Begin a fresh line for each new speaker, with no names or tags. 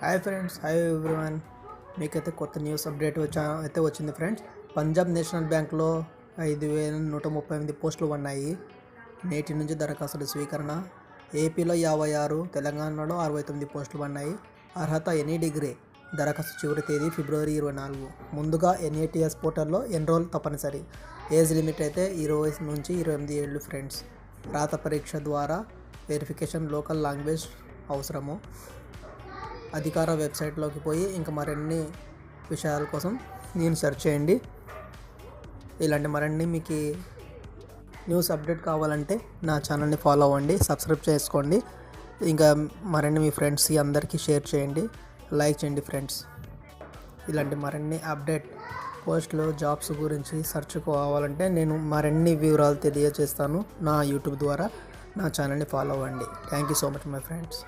Hi friends, hi everyone. మీకైతే కొత్త news update అయితే వచ్చింది ఫ్రెండ్స్. పంజాబ్ నేషనల్ బ్యాంక్లో 5138 పోస్టులు ఉన్నాయి. నేటి నుంచి దరఖాస్తుల స్వీకరణ. ఏపీలో 56, తెలంగాణలో 69 పోస్టులు ఉన్నాయి. అర్హత ఎనీ డిగ్రీ. దరఖాస్తు చివరి తేదీ ఫిబ్రవరి 24. ముందుగా NATS పోర్టల్లో ఎన్రోల్ తప్పనిసరి. ఏజ్ లిమిట్ అయితే 20 నుంచి 28 ఏళ్ళు ఫ్రెండ్స్. రాత పరీక్ష ద్వారా వెరిఫికేషన్, లోకల్ లాంగ్వేజ్ అవసరము. అధికార వెబ్సైట్లోకి పోయి ఇంకా మరిన్ని విషయాల కోసం నేను సెర్చ్ చేయండి. ఇలాంటి మరిన్ని మీకు న్యూస్ అప్డేట్ కావాలంటే నా ఛానల్ని ఫాలో అవ్వండి, సబ్స్క్రైబ్ చేసుకోండి. ఇంకా మరిన్ని మీ ఫ్రెండ్స్కి అందరికీ షేర్ చేయండి, లైక్ చేయండి ఫ్రెండ్స్. ఇలాంటి మరిన్ని అప్డేట్ పోస్టులు, జాబ్స్ గురించి సెర్చ్ కావాలంటే నేను మరిన్ని వివరాలు తెలియజేస్తాను నా యూట్యూబ్ ద్వారా. నా ఛానల్ని ఫాలో అవ్వండి. Thank you so much my friends.